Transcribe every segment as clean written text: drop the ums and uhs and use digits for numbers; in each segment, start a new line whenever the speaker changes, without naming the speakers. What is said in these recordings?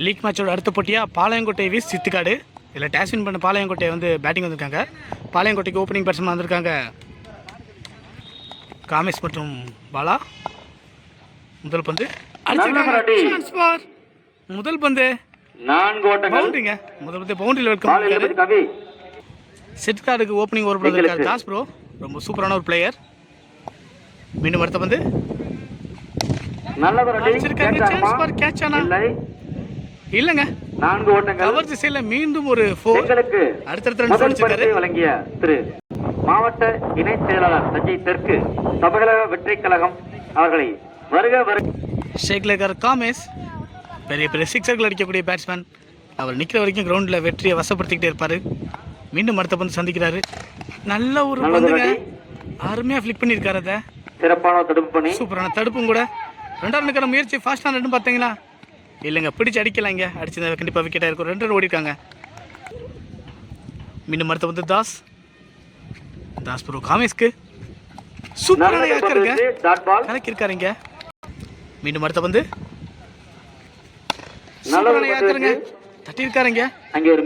League மேட்சோட அடுத்த போட்டியாக பாளையங்கோட்டை விஸ் சித்துக்காடு. இதில் டேஸ்வின் பண்ண பாளையங்கோட்டை வந்து பேட்டிங் வந்திருக்காங்க. பாளையங்கோட்டைக்கு ஓப்பனிங் பேட்ஸ்மேன் வந்திருக்காங்க காமேஷ் மற்றும் பாலா. முதல் பந்து அடிச்சிருக்காங்க. முதல் பந்து பவுண்டரிங்க. முதல் பந்து பவுண்டரியில் வெல்கம். சித்துக்காடுக்கு ஓப்பனிங் ஓவர் இருக்காரு தாஸ் ப்ரோ. ரொம்ப சூப்பரான ஒரு பிளேயர். மீண்டும் அடுத்த பந்து இல்லங்க, 4 ஓட்டங்கள். கவர் திசையில மீண்டும் ஒரு 4. அடுத்தடுத்த ரன் அடிச்சிருக்காரு.
வழங்கிய திரு மாவட்ட இணை செயலாளர் தஞ்சை தெற்கு தமிழக வெற்றி கழகம் அவர்களை வருக
ஷேக்லேகர் காமேஷ் பெரிய பெரிய சிக்ஸர்கள் அடிக்கக்கூடிய பேட்ஸ்மேன். அவர் நிற்கிற வரைக்கும் கிரவுண்டில் வெற்றியை வசப்படுத்திக்கிட்டே இருப்பார். மீண்டும் அடுத்த பந்து சந்திக்கிறாரு. நல்ல ஒரு பந்துங்க, அருமையாக ஃபிளிக் பண்ணியிருக்காரு. அதை
சிறப்பான தடுப்பு பண்ணி
சூப்பரான தடுப்பும் கூட. 2 ரன்னுக்கான முயற்சி ஃபாஸ்டான ரெண்டு பார்த்தீங்களா? இல்லைங்க, பிடிச்சி அடிக்கலாம். இங்கே அடிச்சு கண்டிப்பாக விக்கெட்டாக இருக்கும். 2 ரன் ஓடிருக்காங்க. மீண்டும் அடுத்த வந்து தாஸ் ப்ரோ காமேஷ்க்கு சூப்பரான யாக்கருங்க, கலக்கிருக்காரு. இங்கே மீண்டும் அடுத்த வந்து சூப்பரான யாக்கருங்க, தட்டியிருக்காருங்க.
அங்கே ஒரு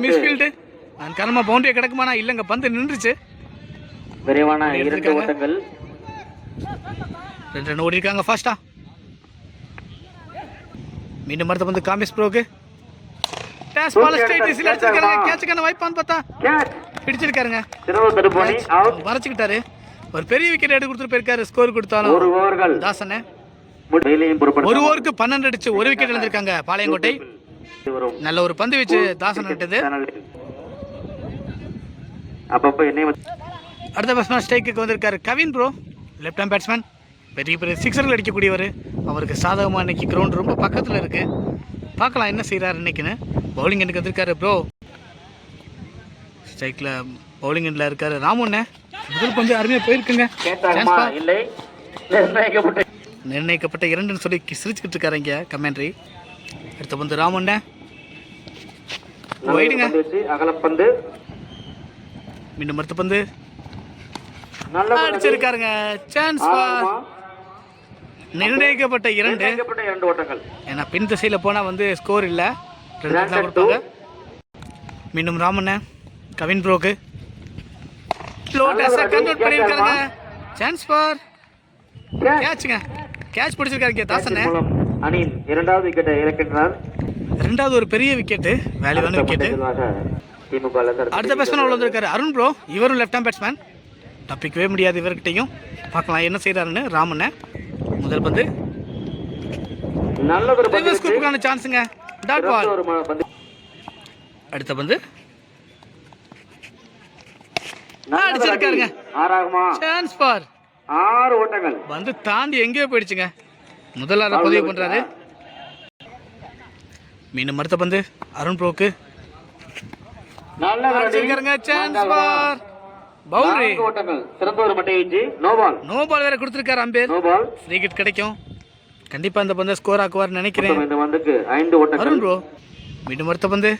மிஸ்ஃபீல்டு. அதன் காரணமாக பவுண்டரியை கிடக்குமானா? இல்லைங்க, பந்து நின்றுச்சு.
விரைவான 2 ஓட்டங்கள்.
2 ரன் ஓடிருக்காங்க ஃபாஸ்டா. மீண்டும் அடுத்த பந்து காமேஷ் ப்ரோக்கு டேஸ் பால் ஸ்ட்ரைட் டிஸ்ல அடிச்சிருக்காங்க. கேட்சுக்கான வாய்ப்பான்னு பார்த்தா பிடிச்சிருக்காருங்க. வரைச்சிக்கிட்டாரு. ஒரு பெரிய விக்கெட் எடுத்து கொடுத்துட்டு போயிருக்காரு. ஸ்கோர் கொடுத்தாலும் தாசனே 1 ஓவருக்கு 12 அடிச்சு 1 விக்கெட் இழந்திருக்காங்க பாளையங்கோட்டை. நல்ல ஒரு பந்து வச்சு தாசன் விட்டது. அடுத்த பேட்ஸ்மேன் ஸ்ட்ரைக்கு வந்திருக்காரு Kavin bro, left hand batsman. பெரிய பெரிய சிக்ஸர்கள் அடிக்கக்கூடியவர். அவருக்கு சாதகமாக இன்னைக்கு கிரவுண்ட் ரொம்ப பக்கத்தில் இருக்குது. பார்க்கலாம் என்ன செய்கிறாரு இன்னைக்குன்னு. பவுலிங் எண்டுக்கு வந்திருக்காரு ப்ரோ. ஸ்ட்ரைக்கில் பவுலிங் எண்டில் இருக்காரு ராமுண்ணே. முதல் பந்து அருமையாக போயிருக்குங்க. நிர்ணயிக்கப்பட்ட 2 சொல்லி சிரிச்சுக்கிட்டு இருக்காரு இங்கே கமெண்ட்ரி. அடுத்த பந்து ராமுண்ணே போயிடுங்க. மீண்டும் அடுத்த பந்து அடிச்சிருக்காருங்க. சான்ஸ் நிர்ணயிக்கப்பட்ட 2
ஓட்டங்கள்.
ஏன்னா பின் திசையில் போனால் வந்து ஸ்கோர் இல்லை, 2 ரன் தான் கொடுப்பாங்க. மீண்டும் ராமண்ண கவின் ப்ரோக்கு கன்வெர்ட் பண்ணியிருக்காருங்க. சான்ஸ் ஃபார் கேட்சுங்க. கேட்ச் பிடிச்சிருக்காரு தாசனே.
அணியின் 2வது விக்கெட்டை இழக்கின்றார்.
2வது ஒரு பெரிய விக்கெட்டு, வேல்யூவான விக்கெட்டு. அடுத்த பேட்ஸ்மேன் உள்ள வந்திருக்காரு அருண் ப்ரோ. இவரும் லெஃப்ட் ஹேண்ட் பேட்ஸ்மேன். தப்பிக்கவே முடியாது இவர்கிட்டையும். பார்க்கலாம் என்ன செய்கிறாருன்னு. ராமண்ண முதல் பந்து நல்ல சான்ஸுங்க. Dot ball. அடுத்த பந்து அடிச்சிருக்காருங்க. சான்ஸ் ஃபார்
6 ஓட்டங்கள்.
வந்து தாண்டி எங்கேயோ போயிடுச்சுங்க. முதல்ல பதிவு பண்றாரு. மீண்டும் அடுத்த பந்து அருண் ப்ரோக்கு அடிச்சிருக்காருங்க. Chance for boundary.
சிறந்த ஒரு மட்டை வீச்சு. நோ
பால் வேற கொடுத்திருக்காரு அம்பேர். ஃப்ரீ கிட் கிடைக்கும். கண்டிப்பா இந்த பந்தை ஸ்கோர் ஆக்குவார் நினைக்கிறேன்.
இந்த பந்துக்கு 5 ஓட்டங்கள்.
அருண் ப்ரோ மீண்டும் அடுத்த பந்து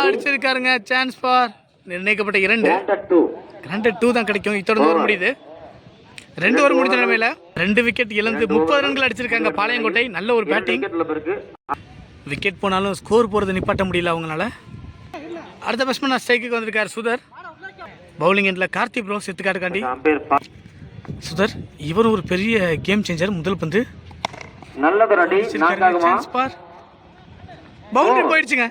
அடிச்சிருக்காருங்க. சான்ஸ் ஃபார் நிர்ணயிக்கப்பட்ட 2. கிராண்டட் 2 தான் கிடைக்கும். இத்தோட ஓவர் முடியுது. 2 ஓவர் முடிஞ்ச நிலைமையில 2 விக்கெட் இழந்து 30 ரன்கள் அடிச்சிருக்காங்க பாளையங்கோட்டை. நல்ல ஒரு பேட்டிங். விக்கெட் போனாலும் ஸ்கோர் போறது நிப்பாட்ட முடியல அவங்களால. அடுத்த பேட்ஸ்மேன் ஸ்ட்ரைக்கு வந்திருக்காரு சுதர். பவுலிங் எண்டில் கார்த்தி ப்ரோ சித்துக்காட்டுக்காண்டி. சுதர் இவரும் ஒரு பெரிய கேம் சேஞ்சர். முதல் பந்து பவுண்டரி போயிடுச்சுங்க.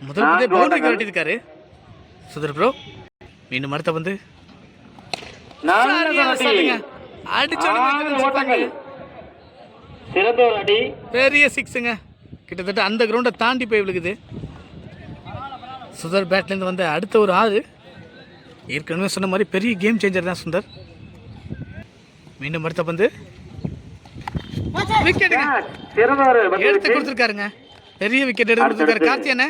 முதல் பந்து பவுண்டரி கட்டிருக்காரு சுதர் ப்ரோ. மீண்டும் அடுத்த பந்து பெரிய சிக்ஸுங்க. கிட்டத்தட்ட அந்த கிரவுண்டை தாண்டி போய் விழுகுது. சுந்தர் பேட்லேருந்து வந்த அடுத்த ஒரு ஆள் ஏற்கனவே சொன்ன மாதிரி பெரிய கேம் சேஞ்சர் தான் சுந்தர். மீண்டும் அடுத்த பந்து விக்கெட்டுங்க எடுத்து கொடுத்துருக்காருங்க. பெரிய விக்கெட் எடுத்து கொடுத்துருக்காரு கார்த்தியனை.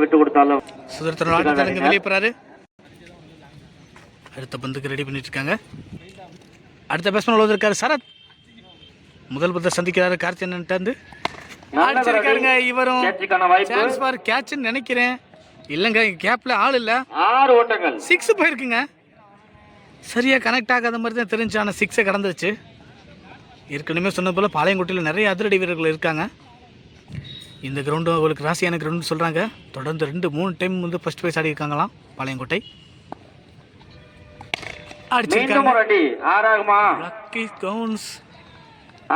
விட்டு கொடுத்தாலும்
சுந்தர் தன்னோட ஆட்டத்திலிருந்து வெளியே போறாரு. அடுத்த பந்துக்கு ரெடி பண்ணிட்டு இருக்காங்க. அடுத்த பேட்ஸ்மேன் வந்திருக்காரு சரத். முதல் பந்தை சந்திக்கிறாரு கார்த்தியன்ட்டு. அடிச்சிருக்காருங்க இவரும். சான்ஸ் ஃபார் கேட்ச்னு நினைக்கிறேன். இல்லைங்க, கேப்ல ஆள் இல்லை.
6 ஓட்டங்கள்.
6 போயிருக்குங்க. சரியா கனெக்ட் ஆகாத மாதிரி தான் தெரிஞ்சு. ஆனால் 6 கடந்துருச்சு. ஏற்கனவே சொன்னது போல் பாளையங்கோட்டையில் நிறைய அதிரடி வீரர்கள் இருக்காங்க. இந்த கிரவுண்டு அவங்களுக்கு ராசியான கிரவுண்டு சொல்கிறாங்க. தொடர்ந்து 2-3 டைம் வந்து ஃபர்ஸ்ட் ப்ரைஸ் ஆடி இருக்காங்களாம் பாளையங்கோட்டை.
மீண்டும் ஒரு அடி. ஆறாகுமா?
லக்கி கவுன்ஸ்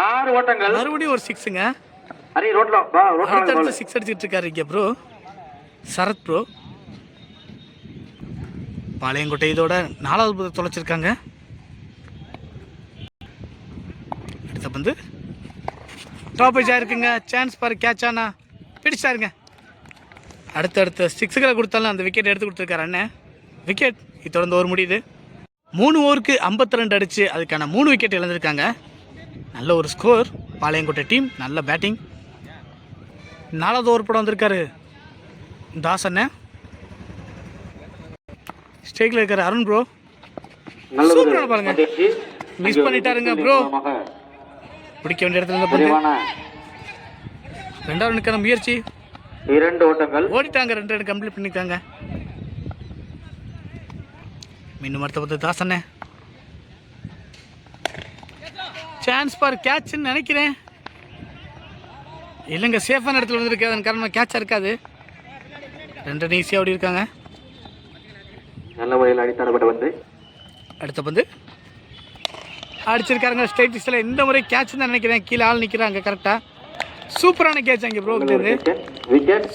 6 ஓட்டங்கள்.
மறுபடியும் ஒரு 6ங்க.
ஹரி ரோட்ல வா.
அடுத்தடுத்து 6 அடிச்சிட்டு இருக்காரு இங்கே ப்ரோ சரத் ப்ரோ. பாளையங்கோட்டை இதோட 4வது பந்து தொலைச்சிருக்காங்க. அடுத்த பந்து டாப் ஏஜ் ஆயிருக்குங்க. சான்ஸ் பாரு கேட்ச் ஆனா பிடிச்சாருங்க. அடுத்தடுத்த 6களை கொடுத்தாலும் அந்த விக்கெட் எடுத்து கொடுத்துருக்காரு அண்ணன். விக்கெட் தொடர்ந்து ஓவர் முடியுது. 3 ஓவருக்கு 52 அடிச்சு அதுக்கான 3 விக்கெட் இழந்திருக்காங்க. நல்ல ஒரு ஸ்கோர். பாளையங்கோட்டை டீம் நல்ல பேட்டிங். 4வது ஓவர் படம் வந்திருக்காரு தாஸ் அண்ணன். ஸ்டேக்கில் இருக்காரு அருண் ப்ரோ. சூப்பரான பாருங்க. மிஸ் பண்ணிட்டாருங்க ப்ரோ. பிடிக்க வேண்டிய இடத்துல இருந்து 2வது ரனுக்கான முயற்சி.
2 ஓட்டங்கள்
ஓடிட்டாங்க. 2 ரன் கம்ப்ளீட் பண்ணிருக்காங்க. மீண்டும் அடுத்த பத்து தாஸ் அண்ணன். சான்ஸ் பார் கேட்ச்ன்னு நினைக்கிறேன். இல்லைங்க சேஃபான இடத்துல வந்துருக்கு. அதன் காரணம் கேட்சாக இருக்காது. 2 ரன் ஈஸியாக ஓடி இருக்காங்க.
நல்ல வழியில் அடித்தரப்பட்ட வந்து
அடுத்த பந்து அடிச்சிருக்காருங்க. ஸ்ட்ரைட் டிஸ்டில் இந்த முறை கேட்ச் தான் நினைக்கிறேன். கீழே ஆள் நிற்கிறாங்க கரெக்டாக. சூப்பரான கேட்ச் அங்கே ப்ரோ கிட்டேருந்து.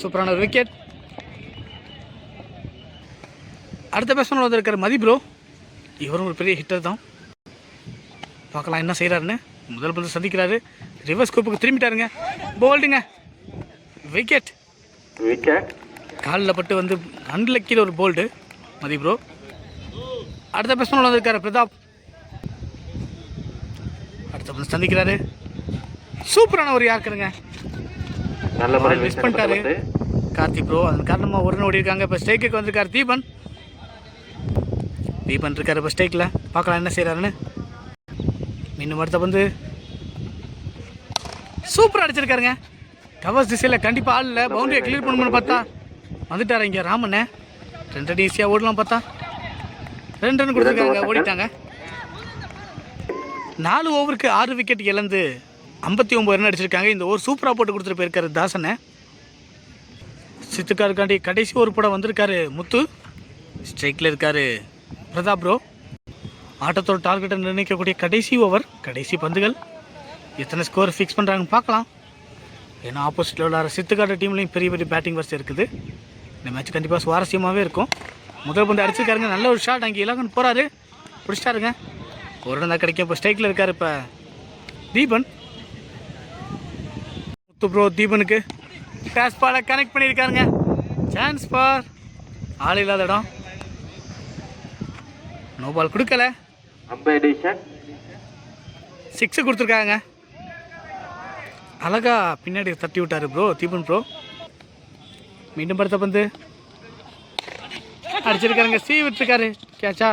சூப்பரான ஒரு விக்கெட். அடுத்த பேட்ஸ்மேன் வந்திருக்காரு மதி ப்ரோ. இவரும் ஒரு பெரிய ஹிட்டர் தான். பார்க்கலாம் என்ன செய்கிறாருன்னு. முதல் பந்து சந்திக்கிறாரு. ரிவர்ஸ் கூப்புக்கு திரும்பிட்டாருங்க. போல்டுங்க. விக்கெட். காலில் பட்டு வந்து அன்லக்கியில் ஒரு போல்டு மதி ப்ரோ. அடுத்த பேட்ஸ்மேன் வந்திருக்காரு பிரதாப். அடுத்த பந்து சந்திக்கிறாரு. சூப்பரான ஒரு யாருக்குங்க. மிஸ் பண்ணிட்டாரு கார்த்தி ப்ரோ. அதன் காரணமாக ஒரு ரன் ஓடி இருக்காங்க. இப்போ ஸ்ட்ரைக்குக்கு வந்திருக்காரு தீபன். தீபன் இருக்காரு இப்போ ஸ்ட்ரைக்கில். பார்க்கலாம் என்ன செய்கிறாருன்னு. மீண்டும் அடுத்த பந்து சூப்பராக அடிச்சிருக்காருங்க. கவர்ஸ் திசையில் கண்டிப்பாக ஆள் இல்லை. பவுண்டரியை கிளியர் பண்ணணும்னு பார்த்தா வந்துட்டார் இங்கே ராமண்ணே. 2 ரன் ஈஸியாக ஓடலாம் பார்த்தா 2 ரன் கொடுத்துருக்காங்க. ஓடிட்டாங்க. 4 ஓவருக்கு 6 விக்கெட் இழந்து 59 ரன் அடிச்சிருக்காங்க. இந்த ஓவர் சூப்பராக போட்டு கொடுத்துட்டு போயிருக்காரு தாசனை. சித்துக்காருக்காண்டி கடைசி ஒரு படம் வந்திருக்காரு முத்து. ஸ்ட்ரைக்கில் இருக்காரு பிரதாப் ப்ரோ. ஆட்டத்தோட டார்கெட்டை நிர்ணயிக்கக்கூடிய கடைசி ஓவர், கடைசி பந்துகள். எத்தனை ஸ்கோர் ஃபிக்ஸ் பண்ணுறாங்கன்னு பார்க்கலாம். ஏன்னா ஆப்போசிட்டில் விளாட்ற சித்துக்காடு டீம்லேயும் பெரிய பெரிய பேட்டிங் வரிசை இருக்குது. இந்த மேட்ச் கண்டிப்பாக சுவாரஸ்யமாகவே இருக்கும். முதல் பந்து அடிச்சிருக்காருங்க. நல்ல ஒரு ஷாட். அங்கே இலகன் போகிறாரு. பிடிச்சிட்டாருங்க. ஒரு ரன் தான் கிடைக்கும். இப்போ ஸ்ட்ரைக்கில் இருக்கார் இப்போ தீபன். முத்து ப்ரோ தீபனுக்கு பேஸ் பாலை கனெக்ட் பண்ணியிருக்காருங்க. சான்ஸ் ஃபார் ஆள் இல்லாத இடம். நோ பால் கொடுக்கல. 6 கொடுத்துருக்காங்க. அழகா பின்னாடி தட்டி விட்டாரு ப்ரோ தீபன் ப்ரோ. மீண்டும் படுத்த பந்து அடிச்சிருக்காருங்க. விட்டுருக்காரு. கேட்சா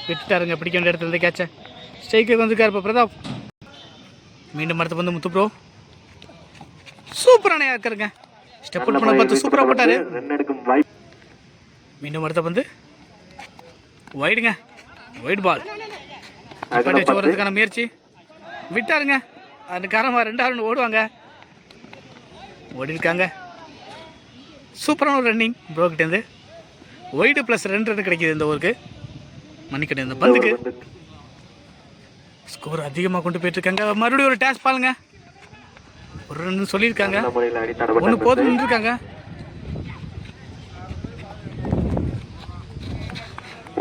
விட்டுட்டாருங்க. பிடிக்க வேண்டிய இடத்துல இருந்து கேட்சா. ஸ்ட்ரைக்கு வந்துருக்காரு இப்போ பிரதாப். மீண்டும் அடுத்த பந்து முத்து ப்ரோ. சூப்பரான இருக்காருங்க. ஸ்டெப் அவுட் பண்ண பார்த்து சூப்பராக போட்டாரு. மீண்டும் அடுத்த பந்து வைடுங்க. White ball. வச்சு வர்றதுக்கான முயற்சி விட்டாருங்க. அந்த காரமாக 2 ரன் ஓடுவாங்க. ஓடி இருக்காங்க. சூப்பரான ஒரு ரன்னிங் ப்ரோ கிட்டேருந்து. ஒயிடு ப்ளஸ் 2 ரன் கிடைக்கிது இந்த ஓவருக்கு. மன்னிக்கணும் இந்த பந்துக்கு. ஸ்கோர் அதிகமாக கொண்டு போயிட்டுருக்காங்க. மறுபடியும் ஒரு டேஸ் பாருங்க. ஒரு ரன் சொல்லியிருக்காங்க. 1 போதும் நின்றுருக்காங்க.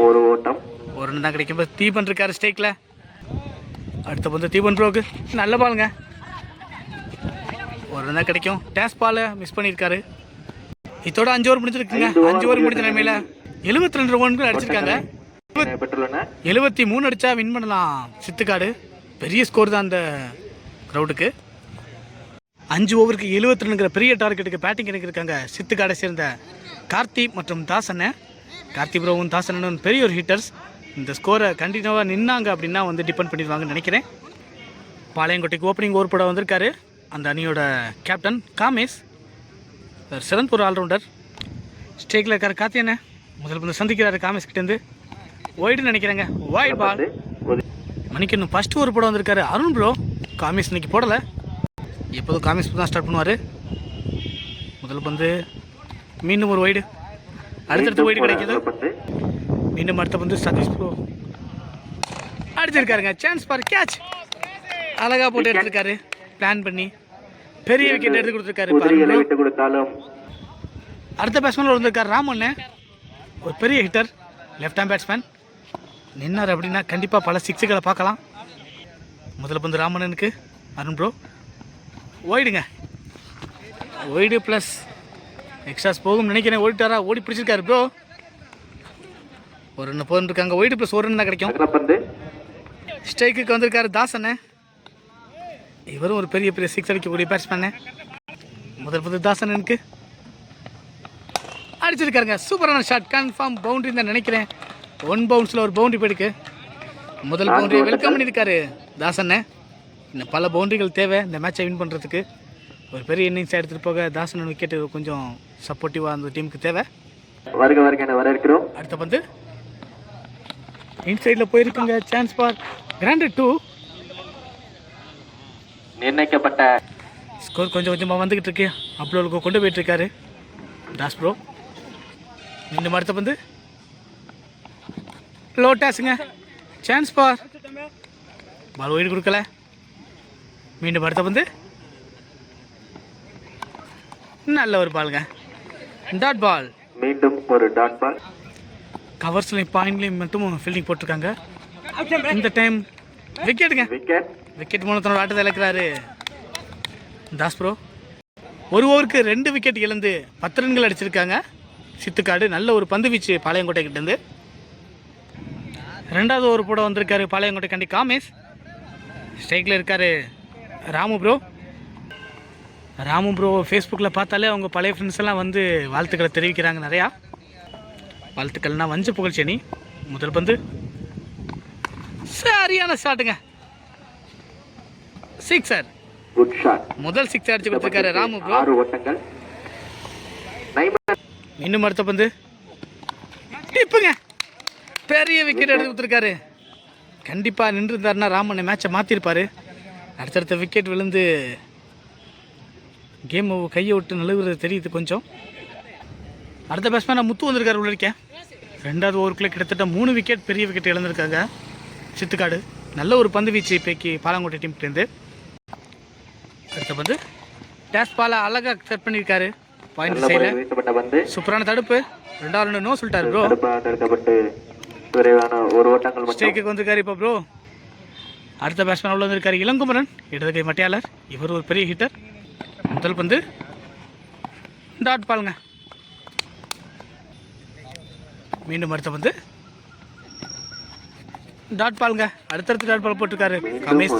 ஒரு ஓட்டம்.
ஒரு ரன் தான் கிடைக்கும். தீபன் இருக்காரு ஸ்டேக்கில். அடுத்த பந்து தீபன் ப்ரோக்கு நல்ல பாலுங்க. ஒரு ரன் தான் கிடைக்கும். டேஸ் பாலை மிஸ் பண்ணியிருக்காரு. இதோட 5 ஓவர் முடிஞ்சிருக்குங்க. 5 ஓவர் முடிஞ்ச நிலைமையில் 72 ரன்கள் அடிச்சிருக்காங்க. 73 அடித்தா வின் பண்ணலாம் சித்துக்காடு. பெரிய ஸ்கோர் தான் அந்த க்ரௌடுக்கு. 5 ஓவருக்கு 72ங்கிற பெரிய டார்கெட்டுக்கு பேட்டிங் இருக்காங்க சித்துக்காடை சேர்ந்த கார்த்தி மற்றும் தாசனை. கார்த்தி ப்ரோவும் தாசனும் பெரிய ஒரு ஹிட்டர்ஸ். இந்த ஸ்கோரை கண்டினியூவாக நின்னாங்க அப்படின்னா வந்து டிபெண்ட் பண்ணிடுவாங்கன்னு நினைக்கிறேன். பாளையங்கோட்டைக்கு ஓப்பனிங் ஓவர் போட வந்திருக்காரு அந்த அணியோட கேப்டன் காமேஷ். சிறந்த ஒரு ஆல்ரவுண்டர். ஸ்டேக்கில் இருக்கார் கார்த்தி அண்ணன். முதல் பந்து சந்திக்கிறாரு காமேஷ் கிட்டேருந்து. ஒயிடுன்னு நினைக்கிறேங்க. White ball. மணிக்கு இன்னும் ஃபர்ஸ்ட் ஓவர் போட வந்திருக்காரு அருண் ப்ரோ. காமிஸ் இன்னைக்கு போடலை, எப்போதும் காமிஸ் தான் ஸ்டார்ட் பண்ணுவார். முதல் பந்து மீண்டும் ஒரு வைடு, அடுத்தடுத்து வைடு கிடைக்கிது. மீண்டும் அடுத்த பந்து சதீஷ் ப்ரோ அடிச்சிருக்காருங்க. சான்ஸ் ஃபார் கேட்ச், அழகாக போட்டு எடுத்திருக்காரு. பிளான் பண்ணி பெரிய விக்கெட் எடுத்து கொடுத்துருக்காரு. அடுத்த பேட்ஸ்மேன் வந்திருக்காரு ராமன், ஒரு பெரிய ஹிட்டர், லெஃப்ட் ஹேண்ட் பேட்ஸ்மேன். நின்னார் அப்படின்னா கண்டிப்பாக பல சிக்ஸுகளை பார்க்கலாம். முதல்ல பந்து ராமனுக்கு அருண் ப்ரோ ஓய்டுங்க, ஒய்டு ப்ளஸ் எக்ஸ்ட்ராஸ் போகும் நினைக்கிறேன். ஓடிட்டாரா? ஓடி பிடிச்சிருக்காரு ப்ரோ. ஒரு ரன் போயிருக்காங்க. ஒய்டு ப்ளஸ் ஒரு ரன் தான் கிடைக்கும். ஸ்ட்ரைக்கு வந்திருக்காரு தாசன், இவரும் ஒரு பெரிய பெரிய சிக்ஸ் அடிக்கக்கூடிய பேட்ஸ்மேனு. முதல் பந்து தாசனுக்கு அடிச்சிருக்காருங்க. சூப்பரான ஷாட், கன்ஃபார்ம் பவுண்டரி தான் நினைக்கிறேன். 1 பவுன்ஸில் ஒரு பவுண்டரி போயிருக்கு. முதல் பவுண்டரியை வெல்கம் பண்ணியிருக்காரு தாசனை. இன்னும் பல பவுண்டரிகள் தேவை இந்த மேட்சை வின் பண்ணுறதுக்கு. ஒரு பெரிய இன்னிங்ஸை எடுத்துகிட்டு போக தாசன் விக்கெட்டு கொஞ்சம் சப்போர்ட்டிவாக அந்த டீமுக்கு தேவை. வரவேற்கிறோம். அடுத்த பந்து இன்சைடில் போயிருக்குங்க. Chance for granted 2.
நிர்ணயிக்கப்பட்ட
ஸ்கோர் கொஞ்சம் கொஞ்சமாக வந்துக்கிட்டு இருக்கு. அப்லோலுக்கு கொண்டு போயிட்டுருக்காரு தாஸ் ப்ரோ. மீண்டும் அடுத்த பந்து லோ டாஸுங்க. சான்ஸ் ஃபார் பால் ஒயிட் கொடுக்கல. மீண்டும் அடுத்த பந்து நல்ல ஒரு பாலுங்க, டாட் பால். மீண்டும் ஒரு டாட் பால். கவர்ஸ்லையும் பாயிண்ட்லையும் மட்டும் ஃபீல்டிங் போட்டிருக்காங்க. இந்த டைம் விக்கெட்டுங்க. விக்கெட் மூலத்தனோட ஆட்டத்தை இழக்கிறாரு தாஸ் ப்ரோ. ஒரு ஓவருக்கு 2 விக்கெட் இழந்து 10 ரன்கள் அடிச்சிருக்காங்க சித்துக்காடு. நல்ல ஒரு பந்து வீச்சு பாளையங்கோட்டை கிட்டேருந்து. 2வது ஓவர் போட வந்திருக்காரு பாளையங்கோட்டை கண்டி காமேஷ். ஸ்ட்ரைக்கில் இருக்கார் ராமு ப்ரோ. ராமு ப்ரோ ஃபேஸ்புக்கில் பார்த்தாலே அவங்க பழைய ஃப்ரெண்ட்ஸ் எல்லாம் வந்து வாழ்த்துக்களை தெரிவிக்கிறாங்க நிறையா. வாழ்த்துக்கள்னா வஞ்ச புகழ்ச்சேனி. முதல் பந்து சரியான ஷாட்டுங்க, சிக்ஸர். முதல் சிக்ஸ் அடிச்சு கொடுத்துருக்காரு ராமு ப்ரோ. இன்னும் அடுத்த பந்து டிப்புங்க, பெரிய விக்கெட் எடுத்து கொடுத்துருக்காரு. கண்டிப்பாக நின்று இருந்தாருன்னா ராமன் மேட்சை மாற்றிருப்பார். அடுத்தடுத்த விக்கெட் விழுந்து கேம் கையை விட்டு நழுவுறது தெரியுது கொஞ்சம். அடுத்த பேட்ஸ்மேன் முத்து வந்திருக்காரு உள்ள. 2வது ஓவருக்குள்ளே கிட்டத்தட்ட 3 விக்கெட் பெரிய விக்கெட் இழந்திருக்காங்க சித்துக்காடு. நல்ல ஒரு பந்து வீச்சு இப்போக்கி பாலங்கோட்டை டீம்லேருந்து. அடுத்த பந்து டேஷ் பாலை அழகாக செட் பண்ணியிருக்காரு பாயிண்ட் சைடில். சூப்பரான தடுப்பு. 2வது ரன் நோ சொல்லிட்டாரு ப்ரோ. ஸ்ட்ரைக்கு வந்திருக்காரு இப்போ ப்ரோ. அடுத்த பேட்ஸ்மேன் உள்ள வந்திருக்காரு இளங்குமரன், இடது கை மட்டையாளர். இவர் ஒரு பெரிய ஹிட்டர். முதல் பந்து டாட் பாலுங்க. மீண்டும் அடுத்த பந்து டாட் பாலுங்க. அடுத்தடுத்து டாட் பால் போட்டிருக்காரு கமேஷ்.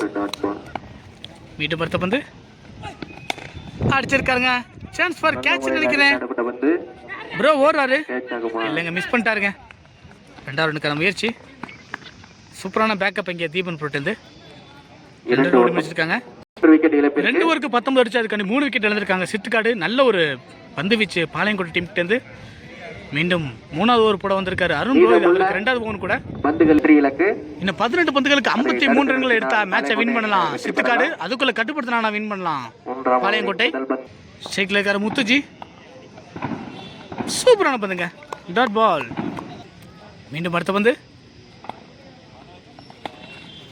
மீண்டும் அடுத்த பந்து அடிச்சிருக்காருங்க. சான்ஸ் ஃபார் கேட்ச் நினைக்கிறேன் ப்ரோ. ஓடுறாரு இல்லைங்க, மிஸ் பண்ணிட்டாருங்க. 2வது ரன்னுக்கான முயற்சி. சூப்பரான பேக்கப் இங்கே தீபன் போட்டு 2 ஓடி முடிச்சிருக்காங்க. 2 ஓவருக்கு 19 அடிச்சு அதுக்காண்டி 3 விக்கெட் இழந்திருக்காங்க சித்துக்காடு. நல்ல ஒரு பந்து வீச்சு பாளையங்கோட்டை டீம்கிட்டேருந்து. மீண்டும் 3வது ஓவர் போட வந்திருக்காரு அருண் ப்ரோ. அவருக்கு 2வது ஓவர் கூட இன்னும் 18 பந்துகளுக்கு 53 ரன்கள் எடுத்தா மேட்சை வின் பண்ணலாம் சித்துக்காடு. அதுக்குள்ள கட்டுப்படுத்தினா வின் பண்ணலாம் பாளையங்கோட்டை. ஸ்ட்ரைக்கில் இருக்காரு முத்துஜி. சூப்பரான பந்துங்க, டாட் பால். மீண்டும் அடுத்த பந்து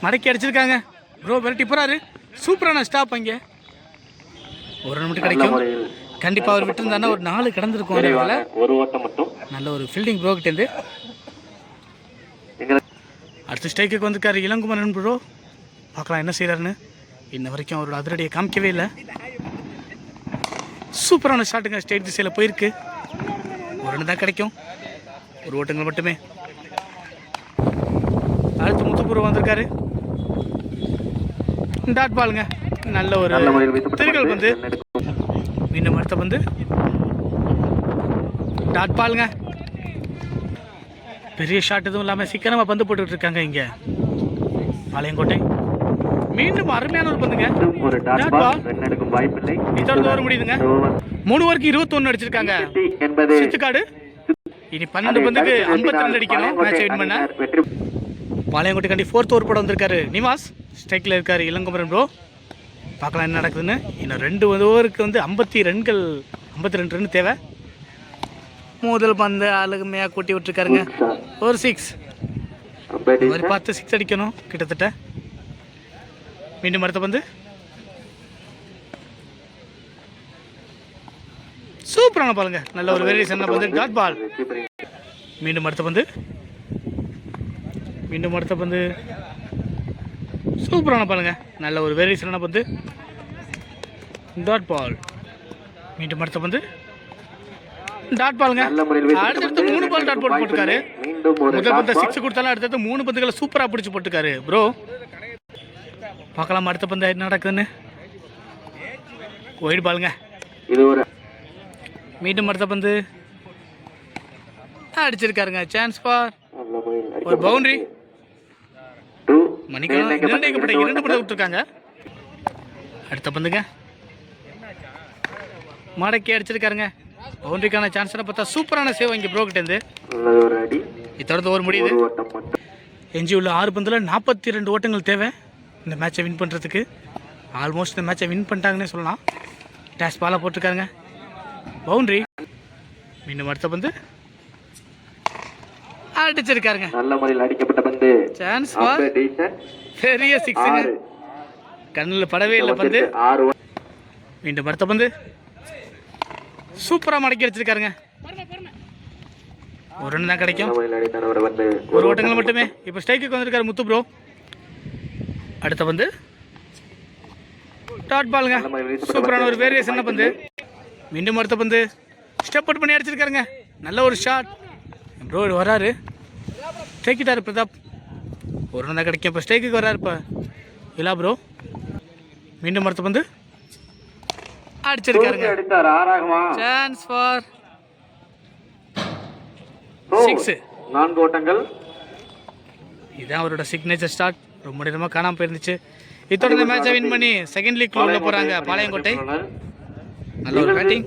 மடக்கி அடிச்சிருக்காங்க ப்ரோ. விரட்டி போறாரு. சூப்பரான ஸ்டாப். அங்கே ஒரு ரன் மட்டும் கிடைக்கும். கண்டிப்பாக அவர் விட்டுருந்தாருன்னா ஒரு 4 கிடந்திருக்கும். ஒரு ஓட்டம் மட்டும். நல்ல ஒரு ஃபீல்டிங் ப்ரோ கிட்டேருந்து. அடுத்த ஸ்ட்ரைக்கு வந்திருக்காரு இளங்குமரன் ப்ரோ. பார்க்கலாம் என்ன செய்கிறாருன்னு. இன்ன வரைக்கும் அவரோட அதிரடியை காமிக்கவே இல்லை. சூப்பரான ஷாட்டுங்க, ஸ்ட்ரைட் திசையில் போயிருக்கு. ஒரு ரன் தான் கிடைக்கும், ஒரு ஓட்டங்கள் மட்டுமே. அடுத்து முத்துப்பூர்வம் வந்திருக்காரு. டாட் பாலுங்க. நல்ல ஒரு திருகல் பந்து. மீண்டும் அடுத்த பந்து டாட் பாலுங்க. பெரிய ஷாட் எதுவும் இல்லாமல் சிக்கனமாக பந்து போட்டுக்கிட்டு இருக்காங்க இங்கே பாளையங்கோட்டை. மீண்டும் அருமையான ஒரு பந்துங்க, டாட் பால். இதோட ஓவர் முடியுதுங்க. 3 ஓவருக்கு 21 அடிச்சிருக்காங்க சித்துக்காடு. இனி 12 பந்துக்கு 52 அடிக்கணும் மேட்சை வின் பண்ண. பாளையங்கோட்டை கண்டி 4th ஓவர் போட வந்திருக்காரு நிவாஸ். ஸ்ட்ரைக்கில் இருக்காரு இளங்குமரன் ப்ரோ. பார்க்கலாம் என்ன நடக்குதுன்னு. இன்னும் 2 ஓவருக்கு வந்து 52 ரன் தேவை. முதல் பந்து அழுமையாக கூட்டி விட்டுருக்காருங்க. ஒரு 6 ஒரு 10 6 அடிக்கணும் கிட்டத்தட்ட. மீண்டும் அடுத்த பந்து சூப்பரான பாருங்க, நல்ல ஒரு வேரியேஷன் பந்து, டாட் பால். மீண்டும் அடுத்த பந்து சூப்பரான பாருங்க, நல்ல ஒரு வேரியேஷனான பந்து, டாட் பால். மீண்டும் அடுத்த பந்து டாட் பாலுங்க. அடுத்தடுத்து 3 பால் டாட் பால் போட்டுருக்காரு. முதல் பந்து 6 கொடுத்தாலும் அடுத்தடுத்து 3 பந்துகளை சூப்பராக பிடிச்சி போட்டுருக்காரு ப்ரோ. பார்க்கலாம் அடுத்த பந்து என்ன நடக்குதுன்னு. ஒயிட் பாலுங்க. மீண்டும் அடுத்த பந்து அடிச்சிருக்காருங்க. சான்ஸ் ஃபார் ஒரு பவுண்டரி. மணிக்கணும் நிர்ணயிக்கப்பட்ட 2 பந்து விட்டுருக்காங்க. அடுத்த பந்துங்க மடக்கி அடிச்சிருக்காருங்க. பவுண்டரிக்கான சான்ஸ் பார்த்தா சூப்பரான சேவ் இங்கே ப்ரோ கிட்டேருந்து. இத்தொடர்ந்து ஓவர் முடியுது. எஞ்சி உள்ள 6 பந்தில் 42 ஓட்டங்கள் தேவை இந்த மேட்சை வின் பண்ணுறதுக்கு. ஆல்மோஸ்ட் இந்த மேட்சை வின் பண்ணிட்டாங்கன்னே சொல்லலாம். டேஷ் பாலாக போட்டிருக்காருங்க. பவுண்டரி. மீண்டும் அடுத்த பந்து அடிச்சிருக்காருங்க.
நல்ல முறையில் அடிக்கப்பட்ட பந்து.
சான்ஸ் ஃபார் பெரிய 6ங்க. கண்ணில் படவே இல்லை பந்து. மீண்டும் அடுத்த பந்து சூப்பராக மடக்கி அடிச்சிருக்காருங்க. ஒரு ரன் தான் கிடைக்கும். ஒரு ஓட்டங்கள் மட்டுமே. இப்போ ஸ்ட்ரைக்குக்கு வந்திருக்காரு முத்து ப்ரோ. அடுத்த பந்து டாட் பாலுங்க. சூப்பரான ஒரு வேரியேஷன் பந்து. மீண்டும் அடுத்த பந்து ஸ்டெப் அவுட் பண்ணி அடிச்சிருக்காருங்க. நல்ல ஒரு ஷாட் ப்ரோ. வராரு, ஸ்ட்ரைக்கிட்டாரு பிரதாப். ஒரு ரன் தான் கிடைக்கும். இப்போ ஸ்ட்ரைக்குக்கு வராரு இப்போ இல்லா ப்ரோ. மீண்டும் அடுத்த பந்து அடிச்சிருக்காருங்க. Chance for 6.
4 ஓட்டங்கள்.
இதுதான் அவரோட சிக்னேச்சர் ஸ்டார்ட். ரொம்ப நேரமாக காணாமல் போயிருந்துச்சு. இத்தோட இந்த மேட்சை வின் பண்ணி செகண்ட் லீக் உள்ள போகிறாங்க பாளையங்கோட்டை. நல்ல ஒரு பேட்டிங்.